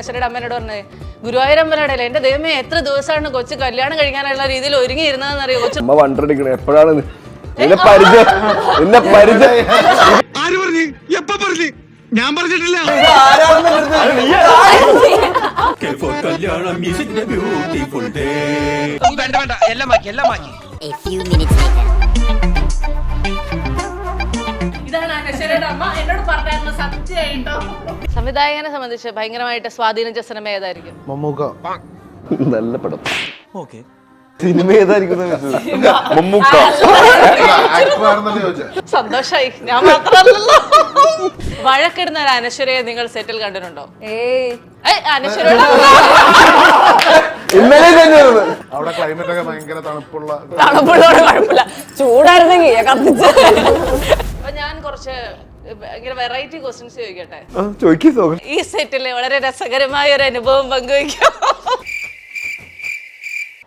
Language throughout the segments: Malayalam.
അനശ്വരയുടെ അമ്മേനോട് പറഞ്ഞത് ഗുരുവായൂരമ്പലടല്ലേ എന്റെ ദൈവമേ എത്ര ദിവസമാണ് കൊച്ചു കല്യാണം കഴിക്കാനുള്ള രീതിയിൽ ഒരുങ്ങിയിരുന്നതെന്നറിയോ കൊച്ചു വണ്ടടിക്കണേ എപ്പോഴാണ് എന്നെ പരിചയം ആര് പറഞ്ഞു എപ്പ പറഞ്ഞു ഞാൻ പറഞ്ഞിട്ടില്ല വേണ്ട എല്ലാം മാറ്റി A few minutes later. ഇതാണ് അനശ്വരയുടെ അമ്മ എന്നോട് പറഞ്ഞായിരുന്നു സത്യമായിട്ടോ. സംവിധായകനെ സംബന്ധിച്ച് ഭയങ്കരമായിട്ട് സ്വാധീനിച്ച സിനിമ ഏതായിരിക്കും? മമ്മൂക്ക. നല്ല പടം. സിനിമ ഏതായിരിക്കും? മമ്മൂക്ക. സന്തോഷായി. ഞാൻ മാത്രമല്ലല്ലോ. വഴക്കിടുന്ന ഒരു അനശ്വരയെ നിങ്ങൾ സെറ്റിൽ കണ്ടിട്ടുണ്ടോ? അനശ്വരയുടെ അവിടെ ക്ലൈമറ്റ് ഒക്കെ ഭയങ്കര തണുപ്പുള്ളോട് കുഴപ്പമില്ല, ചൂടായിരുന്നെങ്കിൽ കത്തിച്ച്. അപ്പൊ ഞാൻ കുറച്ച് ഭയങ്കര വെറൈറ്റി ക്വസ്റ്റ്യൻസ് ചോദിക്കട്ടെ? ഈ സെറ്റില് വളരെ രസകരമായ ഒരു അനുഭവം പങ്കുവയ്ക്കാം.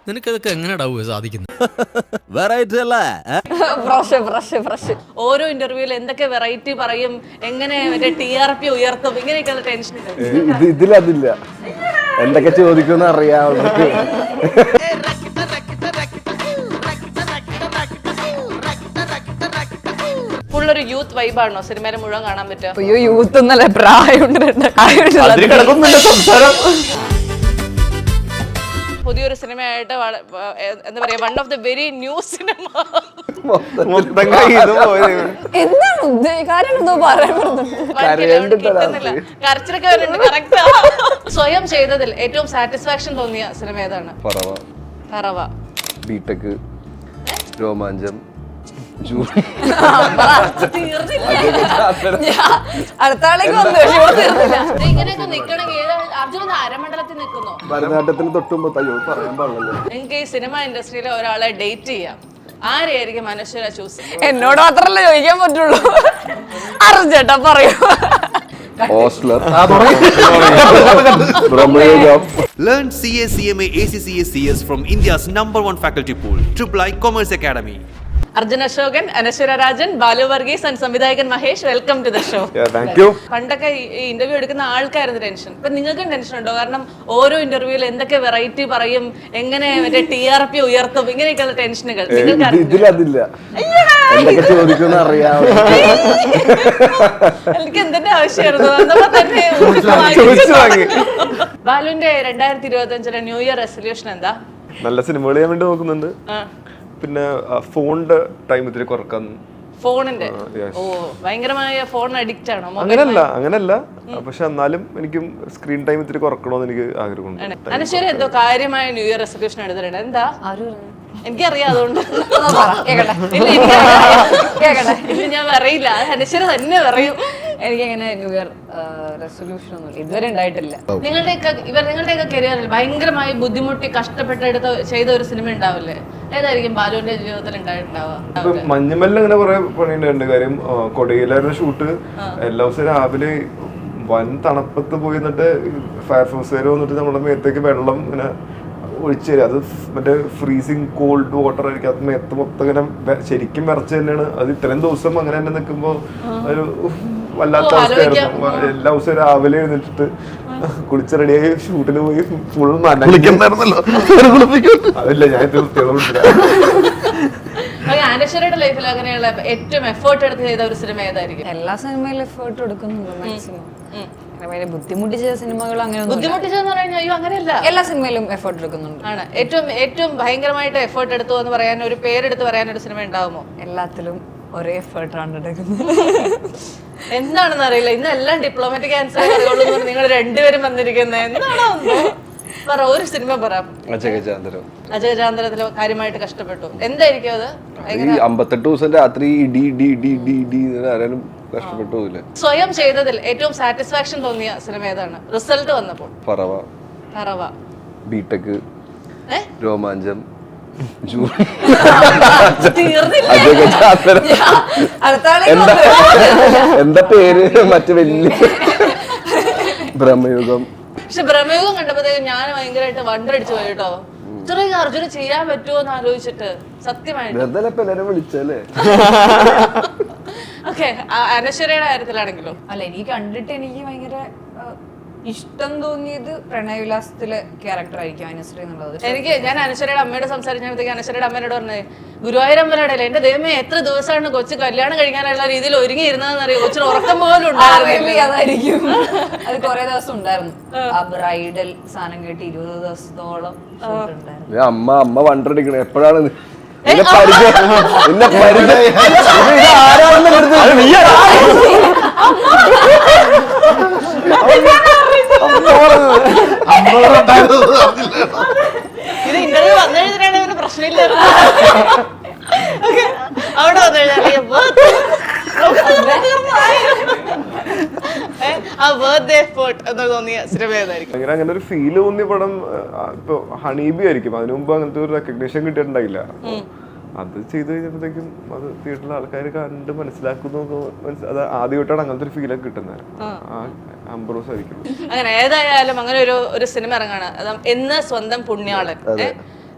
നിനക്കതൊക്കെ എങ്ങനെയാ സാധിക്കുന്നത്? വെറൈറ്റി അല്ലേ? ഓരോ ഇന്റർവ്യൂവിൽ എന്തൊക്കെ വെറൈറ്റി പറയും, എങ്ങനെ മറ്റേ TRP ഉയർത്തും, ഇങ്ങനെയൊക്കെയുള്ള ടെൻഷൻ ഇതിലതില്ല. എന്തൊക്കെ ചോദിക്കുമെന്ന് അറിയാം. ഫുള്ളൊരു യൂത്ത് വൈബാണോ സിനിമയിലെ മുഴുവൻ കാണാൻ പറ്റുക? അയ്യോ യൂത്ത് ഒന്നല്ല, പ്രായമുണ്ട്. പുതിയൊരു സിനിമയായിട്ട് എന്താ പറയാ, one of the very new cinema. കരച്ചിലൊക്കെ വരുന്നുണ്ട്. കറക്റ്റ്. സ്വയം ചെയ്തതിൽ ഏറ്റവും സാറ്റിസ്ഫാക്ഷൻ തോന്നിയ സിനിമ ഏതാണ്? പറവ. ബിടെക്, രോമാഞ്ചം, ഇങ്ങനെയൊക്കെ നിക്കണെങ്കിൽ അർജുന അരമണ്ഡലത്തിൽ നിൽക്കുന്നോ? ഭരതനാട്യത്തിന് തൊട്ടുമ്പോ പറയാൻ പാടില്ല. നിങ്ങൾക്ക് ഈ സിനിമ ഇൻഡസ്ട്രിയിലെ ഒരാളെ ഡേറ്റ് ചെയ്യാം, ആരെയായിരിക്കും അനശ്വര ചൂസ്? എന്നോട് മാത്രല്ല ചോദിക്കാൻ പറ്റുള്ളൂ. അർജുനേട്ടാ പറയൂ. Learn CA, CMA, ACCA, CS from India's #1 faculty pool, III Commerce Academy. Arjun Ashokan, Anaswara Rajan, Balu Varghese and സംവിധായകൻ Mahesh, welcome to the show. പണ്ടൊക്കെ ഈ ഇന്റർവ്യൂ എടുക്കുന്ന ആൾക്കായിരുന്നു ടെൻഷൻ, ഇപ്പൊ നിങ്ങൾക്കും ടെൻഷൻ ഉണ്ടോ? കാരണം ഓരോ ഇന്റർവ്യൂവിൽ എന്തൊക്കെ വെറൈറ്റി പറയും, എങ്ങനെ മറ്റേ TRP ഉയർത്തും, ഇങ്ങനെയൊക്കെയുള്ള ടെൻഷനുകൾ ഇതിലതില്ല. എന്തൊക്കെ ചോദിക്കുമെന്ന് അറിയാം. എനിക്ക് എന്തിന്റെ ആവശ്യമായിരുന്നു? ബാലുവിന്റെ 2025 ന്യൂ ഇയർ റെസൊല്യൂഷൻ എന്താ? നല്ല സിനിമകൾ ചെയ്യാൻ വേണ്ടി നോക്കുന്നുണ്ട്. പിന്നെ ഫോണിന്റെ ടൈം ഇത്തിരി കുറക്കാൻ. ഫോണിന്റെ ഭയങ്കരമായ ഫോൺ അഡിക്റ്റ് ആണോ? അങ്ങനല്ല. പക്ഷെ എന്നാലും എനിക്കും സ്ക്രീൻ ടൈം ഇത്തിരി കുറക്കണമെന്ന് എനിക്ക് ആഗ്രഹമുണ്ട്. അനശ്വര എന്തോ കാര്യമായ ന്യൂ ഇയർ റെസൊല്യൂഷൻ എടുത്തിട്ടുണ്ട്. എന്താ? എനിക്കറിയാം, അതുകൊണ്ട് ഞാൻ പറയില്ല, അനശ്വര തന്നെ പറയും. എനിക്കങ്ങനെ ന്യൂ ഇയർ റെസൊല്യൂഷൻ ഒന്നും ഇതുവരെ ഉണ്ടായിട്ടില്ല. നിങ്ങളുടെയൊക്കെ കരിയറിൽ ഭയങ്കരമായി ബുദ്ധിമുട്ടി കഷ്ടപ്പെട്ടെടുത്ത് ചെയ്ത ഒരു സിനിമ ഉണ്ടാവില്ലേ? ഏതായിരിക്കും ബാലുവിന്റെ ജീവിതത്തിൽ ഉണ്ടായിട്ടുണ്ടാവുക? മഞ്ഞുമല്ല ഇങ്ങനെ കുറെ പണിയുണ്ട്. കാര്യം കൊടയിലായിരുന്നു ഷൂട്ട്. എല്ലാ ദിവസവും രാവിലെ വൻ തണുപ്പത്ത് പോയി എന്നിട്ട് ഫയർഫോഴ്സുകാർ വന്നിട്ട് നമ്മുടെ മേത്തേക്ക് വെള്ളം ഇങ്ങനെ ഒഴിച്ചു തരും. അത് മറ്റേ ഫ്രീസിങ് കോൾഡ് വാട്ടർ ആയിരിക്കും. അത് മേത്ത് മൊത്തം ഇങ്ങനെ ശരിക്കും വിറച്ച് തന്നെയാണ്. അത് ഇത്രയും ദിവസം അങ്ങനെ തന്നെ നിൽക്കുമ്പോ ഒരു വല്ലാത്ത അവസ്ഥയായിരുന്നു. എല്ലാ ദിവസവും രാവിലെ എഴുന്നിട്ട് കുളിച്ച് റെഡിയായി ഷൂട്ടിന് പോയി ഫുൾ നനയ്ക്കുന്നായിരുന്നല്ലോ. അതില്ല, ഞാൻ അനശ്വരയുടെ ലൈഫിൽ അങ്ങനെയുള്ള ഏറ്റവും എഫേർട്ട് എടുത്ത് ചെയ്ത ഒരു സിനിമ ഏതായിരിക്കും? എല്ലാ സിനിമയിലും എഫേർട്ട് എടുക്കുന്നുണ്ട് മാക്സിമം. ബുദ്ധിമുട്ടിച്ച സിനിമകൾ അങ്ങനെ ബുദ്ധിമുട്ടിച്ചെന്ന് പറഞ്ഞാൽ അയ്യോ അങ്ങനെയല്ല, എല്ലാ സിനിമയിലും എഫേർട്ട് എടുക്കുന്നുണ്ട്. ആണ് ഏറ്റവും ഭയങ്കരമായിട്ട് എഫേർട്ട് എടുത്തു എന്ന് പറയാൻ ഒരു പേരെടുത്ത് പറയാൻ ഒരു സിനിമ ഉണ്ടാവുമോ? എല്ലാത്തിലും ഒരേ എഫേർട്ടാണ് എടുക്കുന്നത്. എന്താണെന്ന് അറിയില്ല, ഇന്ന് എല്ലാം ഡിപ്ലോമാറ്റിക് ആൻസർ നിങ്ങൾ രണ്ടുപേരും വന്നിരിക്കുന്നത് എന്താണോ? പറ, ഒരു സിനിമ പറ. അജയചാന്ദ്രത്തിലോ കാര്യമായിട്ട് കഷ്ടപ്പെട്ടു. എന്തായിരിക്കും അത്? 58 ദിവസം രാത്രി ആരാലും കഷ്ടപ്പെട്ടു. സ്വയം ചെയ്തതിൽ ഏറ്റവും സാറ്റിസ്ഫാക്ഷൻ തോന്നിയ സിനിമ ഏതാണ് റിസൾട്ട് വന്നപ്പോൾ? പറവ, ബിടെക്, രോമാഞ്ചം, എന്താ പേര് മറ്റു വലിയ ബ്രഹ്മയുഗം. പക്ഷെ ബ്രഹ്മയുഗം കണ്ടപ്പോഴത്തേക്കും ഞാൻ ഭയങ്കരമായിട്ട് വണ്ടടിച്ചു പോയി കേട്ടോ. ഇത്രയും അർജുന ചെയ്യാൻ പറ്റുമോ എന്ന് ആലോചിച്ചിട്ട് സത്യമായിട്ട്. വിളിച്ചല്ലേ? ഓക്കെ, അനശ്വരയുടെ കാര്യത്തിലാണെങ്കിലോ? അല്ല, എനിക്ക് കണ്ടിട്ട് എനിക്ക് ഭയങ്കര ഇഷ്ടം തോന്നിയത് പ്രണയവിലാസത്തിലെ ക്യാരക്ടർ ആയിരിക്കും അനുശ്രീ എന്നുള്ളത്. ഞാൻ അനശ്വരയുടെ അമ്മയോട് സംസാരിച്ചപ്പോഴത്തേക്ക് അനശ്വരയുടെ അമ്മയോട് പറഞ്ഞത് ഗുരുവായൂരമ്പലടല്ലേ എന്റെ ദൈവമേ എത്ര ദിവസമാണ് കൊച്ചു കല്യാണം കഴിക്കാനുള്ള രീതിയിൽ ഒരുങ്ങിയിരുന്നതെന്ന് അറിയോ, കൊച്ചിന് ഉറക്കം പോലും ഉണ്ടായിരുന്നില്ല. അതായിരിക്കും. അത് കുറെ ദിവസം ഉണ്ടായിരുന്നു. ആ ബ്രൈഡൽ സാധനം കേട്ട് 20 ദിവസത്തോളം ഉണ്ടായിരുന്നു. അമ്മ വണ്ടടിക്കണേ എപ്പോഴാണ് ഇത് ഇന്റർവ്യൂ വന്നു കഴിഞ്ഞാൽ പ്രശ്നമില്ല. അവിടെ വന്നു കഴിഞ്ഞാൽ ആ ബർത്ത്ഡേ സ്പോട്ട് എന്ന് തോന്നിയ സിനിമ ഏതായിരിക്കും? അങ്ങനെ ഒരു ഫീൽ തോന്നിയ പടം ഇപ്പൊ ഹണീബി ആയിരിക്കും. അതിനു മുമ്പ് അങ്ങനത്തെ ഒരു റെക്കഗ്നേഷൻ കിട്ടിയിട്ടുണ്ടായില്ല. അത് ചെയ്ത് കഴിഞ്ഞപ്പോഴത്തേക്കും അത് തിയേറ്ററിലെ ആൾക്കാർ കണ്ട് മനസ്സിലാക്കുന്നു. അത് ആദ്യമായിട്ടാണ് അങ്ങനത്തെ ഒരു ഫീലൊക്കെ കിട്ടുന്നത്. അംബ്രോസ് ആയിരിക്കും. അങ്ങനെ ഏതായാലും അങ്ങനെ ഒരു സിനിമ ഇറങ്ങാണ്, എന്ന് സ്വന്തം പുണ്യാളൻ.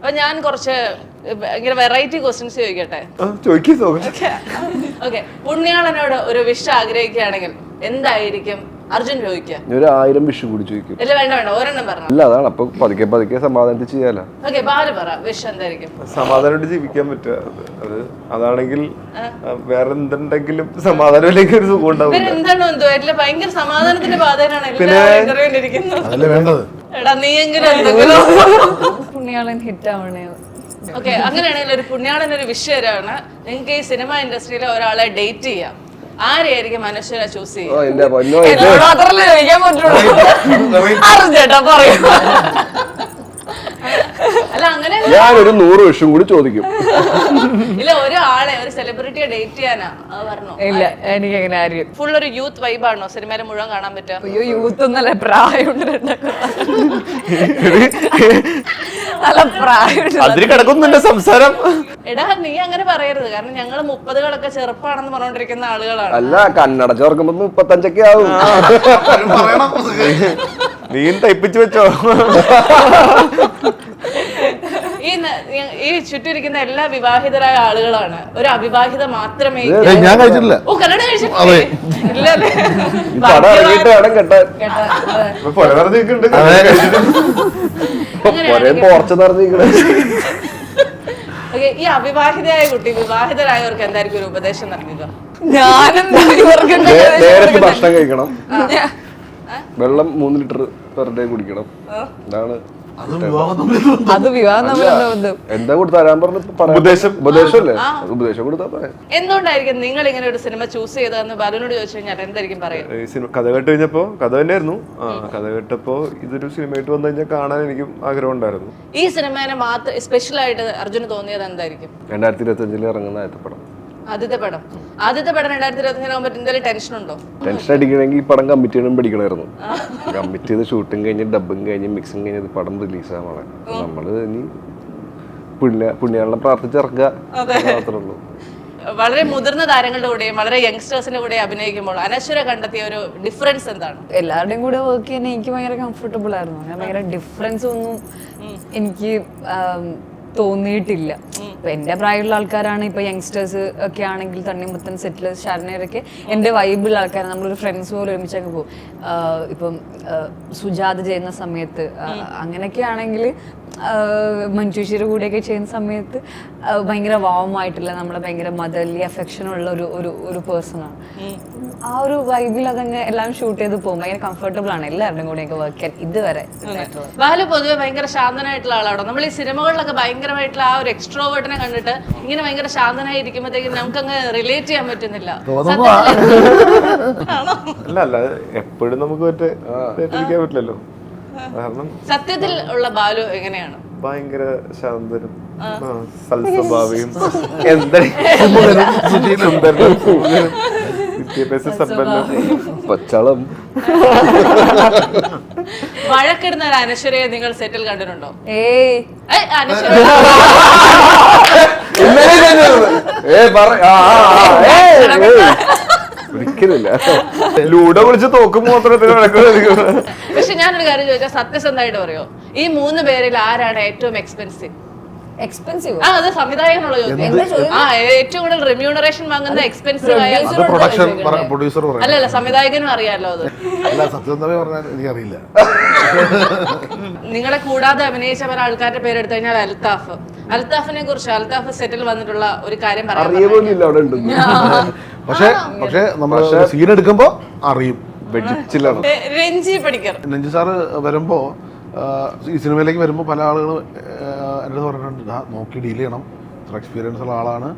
അപ്പൊ ഞാൻ കുറച്ച് ഇങ്ങനെ വെറൈറ്റി ക്വസ്റ്റ്യൻസ് ചോദിക്കട്ടെ? ഓക്കെ, പുണ്യാളനോട് ഒരു വിഷ് ആഗ്രഹിക്കുകയാണെങ്കിൽ എന്തായിരിക്കും അർജുൻ ചോദിക്കുക? 1000 വിഷ് കൂടി ചോദിക്കും. ഇല്ല വേണ്ട ഒരെണ്ണം പറഞ്ഞു. അല്ല അതാണ് അപ്പൊ പതുക്കെ സമാധാനത്തിൽ ചെയ്യാലോ. ഓക്കെ, ബാലു പറ വിഷ് എന്തായിരിക്കും? സമാധാനമായിട്ട് ജീവിക്കാൻ പറ്റുക. അതാണെങ്കിൽ വേറെ എന്തുണ്ടെങ്കിലും സമാധാനമില്ലെങ്കിൽ ഒരു സുഖം ഉണ്ടാവും. എന്താണോ എന്തോ അല്ല, ഭയങ്കര സമാധാനത്തിന്റെ ബാധകനാണ് എല്ലാവരും ഇന്റർവ്യൂവിലിരിക്കുന്നത്. എടാ നീയെങ്കിലും എന്തെങ്കിലും. പുണ്യാളൻ ഹിറ്റ് ആവണേ. ഓക്കെ, അങ്ങനെയാണെങ്കിൽ ഒരു പുണ്യാളൻ ഒരു വിഷയമാണ്. നിങ്ങൾക്ക് ഈ സിനിമ ഇൻഡസ്ട്രിയിലെ ഒരാളെ ഡേറ്റ് ചെയ്യാം, ആരെയായിരിക്കും മനുഷ്യരെ ചൂസ് ചെയ്യുക? അല്ല അങ്ങനെ ഞാനൊരു 100 വിഷും കൂടി ചോദിക്കും. ഇല്ല, ഒരാളെ ഒരു സെലിബ്രിറ്റിയെ ഡേറ്റ് ചെയ്യാനാ പറഞ്ഞു. ഇല്ല, എനിക്ക് അങ്ങനെ ആരും. ഫുൾ ഒരു യൂത്ത് വൈബാണോ സിനിമയിൽ മുഴുവൻ കാണാൻ പറ്റുക? അയ്യോ, യൂത്ത് ഒന്നല്ല, പ്രായമുണ്ട്. നല്ല പ്രായമുണ്ട്. അതിന് കിടക്കുന്നുണ്ട് സംസാരം. എടാ നീ അങ്ങനെ പറയരുത്, കാരണം ഞങ്ങള് 30കളൊക്കെ ചെറുപ്പാണെന്ന് പറഞ്ഞോണ്ടിരിക്കുന്ന ആളുകളാണ്. അല്ല, കണ്ണടച്ച് തുറക്കുമ്പോ 35 ആവും. നീ തയ്പ്പിച്ചു വെച്ചോ. ഈ ചുറ്റിരിക്കുന്ന എല്ലാ വിവാഹിതരായ ആളുകളാണ്. ഒരു അവിവാഹിത മാത്രമേ. ഞാൻ കഴിച്ചിട്ടില്ല. ഓ, കല്യാണം കഴിച്ചിട്ടില്ലേ? ഇല്ലല്ലേ? ഈ അവിവാഹിതയായ കുട്ടി വിവാഹിതരായവർക്ക് എന്തായിരിക്കും ഒരു ഉപദേശം നൽകുക? നേരത്തെ ഭക്ഷണം കഴിക്കണം, വെള്ളം 3 ലിറ്റർ പെർ ഡേ കുടിക്കണം. ഇതാണ് അത് വിവാഹം. എന്താ കൂടി തരാൻ പറഞ്ഞു? ഉപദേശമല്ലേ? ഉപദേശം കൊടുത്താ പറയാം. എന്തുകൊണ്ടായിരിക്കും നിങ്ങൾ ഇങ്ങനെ ഒരു സിനിമ ചൂസ് ചെയ്തതെന്ന് ബാലുവിനോട് ചോദിച്ചു കഴിഞ്ഞാൽ എന്തായിരിക്കും പറയുക? കഥ കേട്ട് കഴിഞ്ഞപ്പോ കഥ തന്നെയായിരുന്നു. കഥ കേട്ടപ്പോ ഇതൊരു സിനിമയായിട്ട് വന്നു കഴിഞ്ഞാൽ കാണാൻ എനിക്കും ആഗ്രഹം ഉണ്ടായിരുന്നു. ഈ സിനിമേനെ മാത്രം സ്പെഷ്യൽ ആയിട്ട് അർജുന് തോന്നിയത് എന്തായിരിക്കും? 2025 ഇറങ്ങുന്ന ആദ്യത്തെ പടം. ആദ്യത്തെ പടം 2025 ആകുമ്പോൾ എന്തെങ്കിലും ടെൻഷൻ ഉണ്ടോ? ടെൻഷൻ അടിക്കണമെങ്കിൽ ഈ പടം കമ്മിറ്റ് ചെയ്യണം പഠിക്കണമായിരുന്നു. കമ്മിറ്റ് ചെയ്ത് ഷൂട്ടിങ് കഴിഞ്ഞ് ഡബിങ് കഴിഞ്ഞ് മിക്സിങ് കഴിഞ്ഞ് പടം റിലീസാണ്. നമ്മള് ഇനി പുണ്യാളെ പ്രാർത്ഥിച്ചിറക്കുക മാത്രമേ ഉള്ളൂ. വളരെ മുതിർന്ന താരങ്ങളുടെ കൂടെയും വളരെ യങ്സ്റ്റേഴ്സിന്റെ കൂടെ അഭിനയിക്കുമ്പോൾ അനശ്വര കണ്ടെത്തിയ ഒരു ഡിഫറൻസ് എന്താണ്? എല്ലാവരുടെയും കൂടെ വർക്ക് ചെയ്യാൻ എനിക്ക് ഭയങ്കര കംഫർട്ടബിൾ ആയിരുന്നു. അങ്ങനെ ഭയങ്കര ഡിഫറൻസ് ഒന്നും എനിക്ക് തോന്നിയിട്ടില്ല. ഇപ്പൊ എന്റെ പ്രായമുള്ള ആൾക്കാരാണ്, ഇപ്പൊ യങ്സ്റ്റേഴ്സ് ഒക്കെ ആണെങ്കിൽ തണ്ണിമുത്തൻ, സെറ്റിലേഴ്സ്, ഷാർനേരൊക്കെ എന്റെ വൈബിലുള്ള ആൾക്കാരാണ്. നമ്മളൊരു ഫ്രണ്ട്സ് പോലെ ഒരുമിച്ചൊക്കെ പോകും. ഇപ്പം സുജാത ചെയ്യുന്ന സമയത്ത് അങ്ങനെയൊക്കെ ആണെങ്കിൽ, മഞ്ജുഷിയുടെ കൂടെയൊക്കെ ചെയ്യുന്ന സമയത്ത് ഭയങ്കര വാമായിട്ടില്ല, നമ്മളെ ഭയങ്കര മദർലി അഫെക്ഷനുള്ള ഒരു പേഴ്സണാണ്. ആ ഒരു വൈബിൽ അതങ്ങ് എല്ലാം ഷൂട്ട് ചെയ്ത് പോകും. ഭയങ്കര കംഫർട്ടബിൾ ആണ് എല്ലാവരുടെയും കൂടെയൊക്കെ വർക്ക് ചെയ്യാൻ ഇതുവരെ. ബാലു പൊതുവെ ഭയങ്കര ശാന്തനായിട്ടുള്ള ആളാണോ? നമ്മൾ ഈ സിനിമകളിലൊക്കെ ഭയങ്കരമായിട്ടുള്ള ആ ഒരു എക്സ്ട്രോവേർട്ടിനെ കണ്ടിട്ട് ഇങ്ങനെ ഭയങ്കര ശാന്തനായി ഇരിക്കുമ്പോഴത്തേക്കും നമുക്കങ്ങ് റിലേറ്റ് ചെയ്യാൻ പറ്റുന്നില്ല. അല്ല, എപ്പോഴും നമുക്ക് പറ്റില്ലല്ലോ. കാരണം സത്യത്തിൽ ഉള്ള ബാലു എങ്ങനെയാണ്? ഭയങ്കര ശാന്തനും സൽസ്വഭാവിയും വിദ്യാഭ്യാസ സമ്പന്നം പച്ചളം. വഴക്കിടുന്ന ഒരു അനശ്വരയെ നിങ്ങൾ സെറ്റിൽ കണ്ടിട്ടുണ്ടോ? അനശ്വര ഒരിക്കലില്ല. ലൂഡോ വിളിച്ച് തോക്കും മാത്രമേ. പക്ഷെ ഞാനൊരു കാര്യം ചോദിച്ചാൽ സത്യസന്ധമായിട്ട് പറയോ, ഈ 3 പേരിൽ ആരാണ് ഏറ്റവും എക്സ്പെൻസീവ്? എക്സ്പെൻസീവ് ആ അത് സംവിധായകനുള്ള ചോദ്യം. ആ ഏറ്റവും കൂടുതൽ റെമ്യൂണറേഷൻ വാങ്ങുന്ന എക്സ്പെൻസീവ് ആയ പ്രൊഡ്യൂസർ പറയും. അല്ലല്ല സംവിധായകനും അറിയാലോ അത്. അല്ല സത്യം പറഞ്ഞാൽ എനിക്കറിയില്ല. നിങ്ങളെ കൂടാതെ അഭിനയിച്ച പല ആൾക്കാരുടെ പേരെടുത്തു കഴിഞ്ഞാൽ അൽത്താഫിനെ കുറിച്ച് അൽത്താഫ് സെറ്റിൽ വന്നിട്ടുള്ള ഒരു കാര്യം പറയാം. പക്ഷേ നമ്മൾ സീൻ എടുക്കുമ്പോ അറിയും. രഞ്ജി പണിക്കർ രഞ്ജി സാറ് വരുമ്പോ ഈ സിനിമയിലേക്ക് വരുമ്പോൾ പല ആളുകളും എൻ്റെ പറഞ്ഞിട്ടുണ്ട് നോക്കി ഡീൽ ചെയ്യണം, ഇത്ര എക്സ്പീരിയൻസ് ഉള്ള ആളാണ്.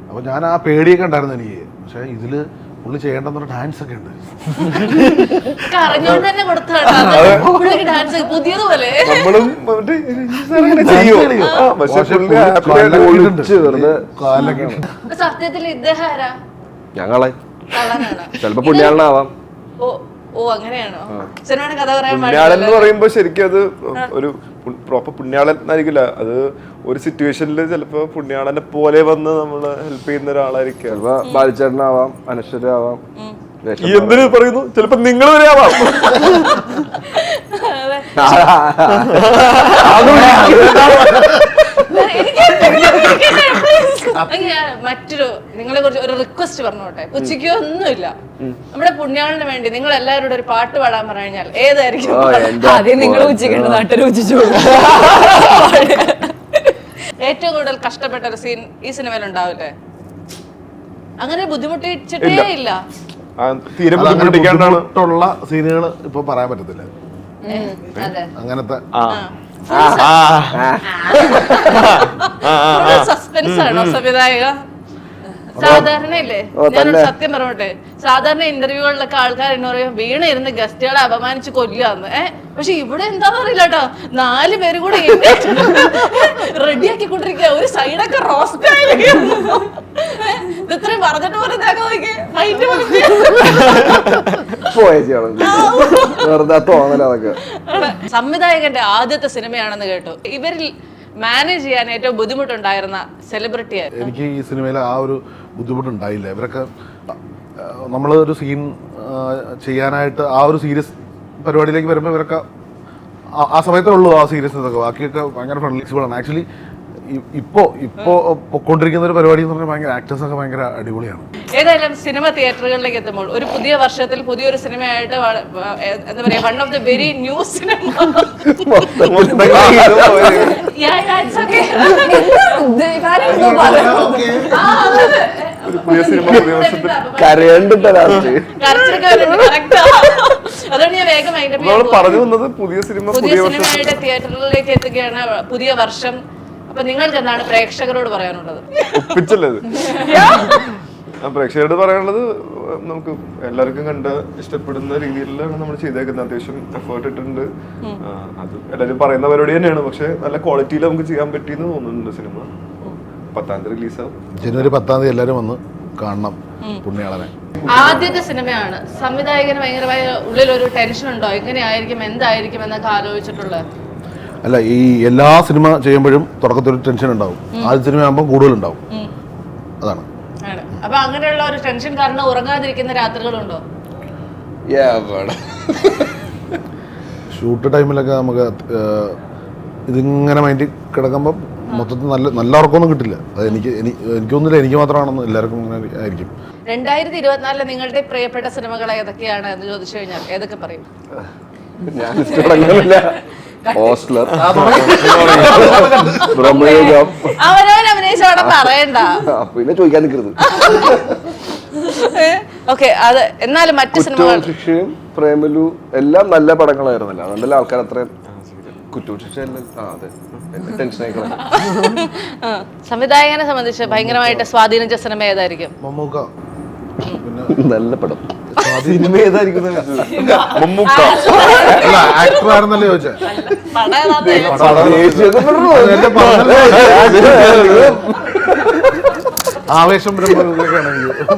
അപ്പോൾ ഞാൻ ആ പേടിയൊക്കെ ഉണ്ടായിരുന്നു എനിക്ക്. പക്ഷേ ഇതില് പുള്ളി ചെയ്യേണ്ടെന്നൊരു ഡാൻസ് ഒക്കെ ഉണ്ട്. അറിഞ്ഞോണ്ട് തന്നെ ഡാൻസ് പുതിയതുപോലെ. സത്യത്തിൽ ഇദ്ദേഹം ആരാ? ഞങ്ങളെ കള്ളനാണ്. ചിലപ്പോ പുണ്യാളനാവാം. ഓ അങ്ങനെയാണോ? സിനിമയുടെ കഥ പറയാൻ പുണ്യാളൻ എന്ന് പറയുമ്പോ ശരിക്കും അത് ഒരു പ്രോപ്പർ പുണ്യാളൻ ആയിരിക്കില്ല. അത് ഒരു സിറ്റുവേഷനിൽ ചിലപ്പോ പുണ്യാളനെ പോലെ വന്ന് നമ്മള് ഹെൽപ്പ് ചെയ്യുന്ന ഒരാളായിരിക്കും. ചിലപ്പോ ബാലിച്ചേട്ടനാവാം, അനശ്വരാവാം. എന്തിനു പറയുന്നു? ചിലപ്പോ നിങ്ങൾ വരെ ആവാം. മറ്റൊരു നിങ്ങളെ കുറിച്ച് ഒരു റിക്വസ്റ്റ് പറഞ്ഞോട്ടെ. ഉച്ചയ്ക്കോ ഒന്നുമില്ല, നമ്മുടെ പുണ്യാളിന് വേണ്ടി നിങ്ങൾ എല്ലാവരോടും ഒരു പാട്ട് പാടാൻ പറഞ്ഞാൽ ഏതായിരിക്കും? ആദ്യം നിങ്ങൾ ഉച്ചയ്ക്ക് നാട്ടിൽ ഉച്ചിച്ചു. ഏറ്റവും കൂടുതൽ കഷ്ടപ്പെട്ട ഒരു സീൻ ഈ സിനിമയിൽ ഉണ്ടാവില്ലേ? അങ്ങനെ ബുദ്ധിമുട്ടിച്ചിട്ടേ ഇല്ല. തീരെ ബുദ്ധിമുട്ടിക്കാണ്ടുള്ള സീനുകൾ ഇപ്പൊ പറയാൻ പറ്റത്തില്ല. അങ്ങനത്തെ സസ്പെൻസ് ആണോ സംവിധായക? സാധാരണ ഇല്ലേ, ഞാനൊരു സത്യം പറഞ്ഞോട്ടെ, സാധാരണ ഇന്റർവ്യൂകളിലൊക്കെ ആൾക്കാർ എന്ന് പറയും വീണ ഇരുന്ന് ഗസ്റ്റുകളെ അപമാനിച്ച് കൊല്ലാന്ന്. പക്ഷെ ഇവിടെ എന്താന്ന് അറിയില്ല കേട്ടോ, 4 പേര് കൂടെ റെഡിയാക്കി കൊണ്ടിരിക്കുക. ഒരു സൈഡൊക്കെ റോസ്റ്റ് ഇത്രയും പറഞ്ഞിട്ട് പോലെ സംവിധായകന്റെ ആദ്യത്തെ സിനിമയാണെന്ന് കേട്ടു. ഇവരിൽ മാനേജ് ചെയ്യാൻ ഏറ്റവും ബുദ്ധിമുട്ടുണ്ടായിരുന്ന സെലിബ്രിറ്റി ആയിരുന്നു. എനിക്ക് ഈ സിനിമയിൽ ആ ഒരു ബുദ്ധിമുട്ടുണ്ടായില്ല. ഇവരൊക്കെ നമ്മൾ ഒരു സീൻ ചെയ്യാനായിട്ട് ആ ഒരു സീരിയസ് പരിപാടിയിലേക്ക് വരുമ്പോൾ ഇവരൊക്കെ ആ സമയത്തേ ഉള്ളൂ ആ സീരിയസ്നെസ് ഒക്കെ. ബാക്കിയൊക്കെ ഭയങ്കര ഫ്ലെക്സിബിളാണ്. ആക്ച്വലി ഇപ്പോ പൊക്കൊണ്ടിരിക്കുന്ന ഒരു പരിപാടി എന്ന് പറഞ്ഞാൽ ഭയങ്കര ആക്ടേഴ്സ് ഒക്കെ ഭയങ്കര അടിപൊളിയാണ്. ഏതായാലും സിനിമ തിയേറ്ററുകളിലേക്ക് എത്തുമ്പോൾ ഒരു പുതിയ വർഷത്തിൽ പുതിയൊരു സിനിമയായിട്ട് എന്താ പറയാ, one of the very new cinema അതുകൊണ്ട് ഞാൻ വേഗം പുതിയ സിനിമയായിട്ട് തിയേറ്ററുകളിലേക്ക് എത്തുകയാണ് പുതിയ വർഷം. അപ്പൊ നിങ്ങൾക്ക് എന്താണ് പ്രേക്ഷകരോട് പറയാനുള്ളത്? ഒപ്പിച്ചല്ലേ പ്രേക്ഷകരോട് പറയാനുള്ളത്, നമുക്ക് എല്ലാവർക്കും കണ്ട് ഇഷ്ടപ്പെടുന്ന രീതിയിലാണ് നമ്മൾ ചെയ്തേക്കുന്നത്. അത്യാവശ്യം എഫേർട്ട് ഇട്ടിട്ടുണ്ട്. അത് എല്ലാവരും പറയുന്ന പരിപാടി തന്നെയാണ്. പക്ഷെ നല്ല ക്വാളിറ്റിയിൽ നമുക്ക് ചെയ്യാൻ പറ്റിയെന്ന് തോന്നുന്നുണ്ട്. സിനിമ 10ാം തീയതി റിലീസാവും. ജനുവരി 10ാം തീയതി എല്ലാവരും വന്ന് കാണണം പുണ്യാളനെ. ആദ്യത്തെ സിനിമയാണ്. സംവിധായകന് ഭയങ്കരമായ ഉള്ളിലൊരു ടെൻഷൻ ഉണ്ടോ? എങ്ങനെയായിരിക്കും, എന്തായിരിക്കും എന്നൊക്കെ ആലോചിച്ചിട്ടുള്ളത്? അല്ല, ഈ എല്ലാ സിനിമ ചെയ്യുമ്പോഴും തുടക്കത്തിൽ ഒരു ടെൻഷൻ ഉണ്ടാവും. ആദ്യ സിനിമ ആകുമ്പോൾ കൂടുതലുണ്ടാവും. അതാണ്. അപ്പൊ അങ്ങനെയുള്ള ഒരു ടെൻഷൻ കാരണം ഉറങ്ങാതിരിക്കുന്ന രാത്രികളുണ്ടോ? ഷൂട്ട് ടൈമിലൊക്കെ നമുക്ക് ഇതിങ്ങനെ മൈൻഡിൽ കിടക്കുമ്പോൾ മൊത്തത്തിൽ നല്ല ഉറക്കമൊന്നും കിട്ടില്ല. അത് എനിക്കൊന്നുമില്ല, എനിക്ക് മാത്രമാണെന്ന് എല്ലാവർക്കും അങ്ങനെ ആയിരിക്കും. 2024 നിങ്ങളുടെ പ്രിയപ്പെട്ട സിനിമകൾ ഏതൊക്കെയാണ് എന്ന് ചോദിച്ചു കഴിഞ്ഞാൽ ഏതൊക്കെ പറയും? അവനവൻ അഭിനയിച്ചവിടെ പറയണ്ട, പിന്നെ ചോദിക്കാൻ നിൽക്കരുത്. ഓക്കെ. അത് എന്നാലും മറ്റു സിനിമകൾ ശിക്ഷയും പ്രേമലു എല്ലാം നല്ല പടങ്ങളായിരുന്നല്ലോ. അതുകൊണ്ടല്ലേ ആൾക്കാർ അത്രയും സംവിധായകനെ സംബന്ധിച്ച് ഭയങ്കരമായിട്ട് സ്വാധീനിച്ച സിനിമ ഏതായിരിക്കും? മമ്മൂക്ക. നല്ല പടം. സിനിമ ഏതായിരിക്കും? ആക്ടർ ആയിരുന്നല്ലേ ചോദിച്ചേ? ആവേശം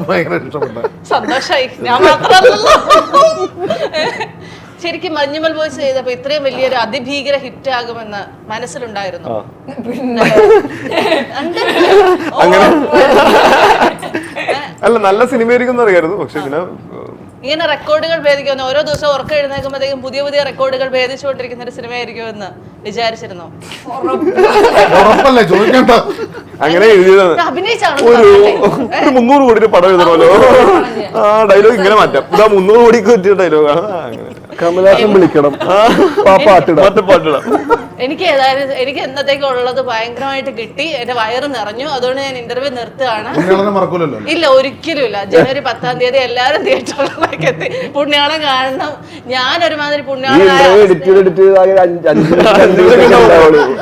ഭയങ്കര ഇഷ്ടപ്പെട്ട. സന്തോഷായി. ഞാൻ മാത്രമല്ലല്ലോ. ശരിക്കും മഞ്ഞുമൽ ബോയ്സ് ചെയ്തപ്പോ ഇത്രയും വലിയൊരു അതിഭീകര ഹിറ്റ് ആകുമെന്ന് മനസ്സിലുണ്ടായിരുന്നു? അല്ല, നല്ല സിനിമയായിരിക്കും അറിയായിരുന്നു. പക്ഷെ ഇങ്ങനെ ഇങ്ങനെ റെക്കോർഡുകൾ ഭേദിക്കുന്ന ഓരോ ദിവസവും ഉറക്കം എഴുന്നേൽക്കുമ്പോഴത്തേക്കും പുതിയ പുതിയ റെക്കോർഡുകൾ ഭേദിച്ചുകൊണ്ടിരിക്കുന്ന ഒരു സിനിമയായിരിക്കുമെന്ന് വിചാരിച്ചിരുന്നോ? ഉറപ്പല്ലേ, ചോദിക്കണ്ട. അങ്ങനെ എഴുതിയതാണ്. അഭിനയിച്ചാണോ? ഒരു 300 കോടി പടം എഴുതണമല്ലോ. ആ ഡയലോഗ് ഇങ്ങനെ മാറ്റാം. ഇതാ 300 കോടിക്ക് പറ്റിയ ഡയലോഗാണ്. കമലഹാസൻ വിളിക്കണം, പാട്ടിടാം. എനിക്ക് ഏതായാലും എനിക്ക് എന്നത്തേക്കുള്ളത് ഭയങ്കരമായിട്ട് കിട്ടി. എന്റെ വയറ് നിറഞ്ഞു. അതുകൊണ്ട് ഞാൻ ഇന്റർവ്യൂ നിർത്തുകയാണ്. മറക്കൂലല്ലോ. ഇല്ല, ഒരിക്കലും ഇല്ല. ജനുവരി 10-ം തീയതി എല്ലാവരും തിയേറ്ററിലേക്ക് എത്തി പുണ്യാളം കാണണം. ഞാൻ ഒരുമാതിരി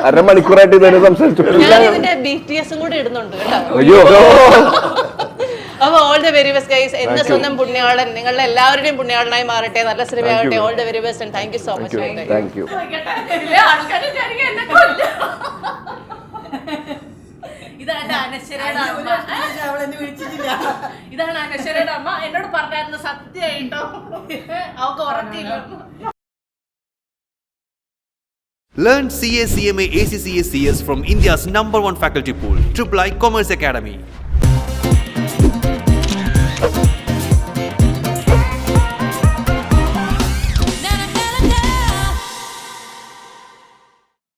അരമണിക്കൂറായിട്ട് ഞാൻ ഇതിന്റെ BTS കൂടെ ഇടുന്നുണ്ട് കേട്ടോ. അപ്പൊ all the very best guys. Ente Swantham Punyalan നിങ്ങളുടെ എല്ലാവരുടെയും പുണ്യാളനായി മാറട്ടെ. നല്ല സിനിമയാകട്ടെ. All the very best and thank you so much. Thank you. ഇതാണ് അനശ്വരയുടെ അമ്മ. ഇതാണ് അനശ്വരയുടെ അമ്മ. എന്നോട് പറഞ്ഞായിരുന്നു സത്യമായിട്ടോ, അവൾക്ക് ഉറക്കില്ല. Learn CA, CMA, ACCA, CS from India's #1 faculty pool, III Commerce Academy.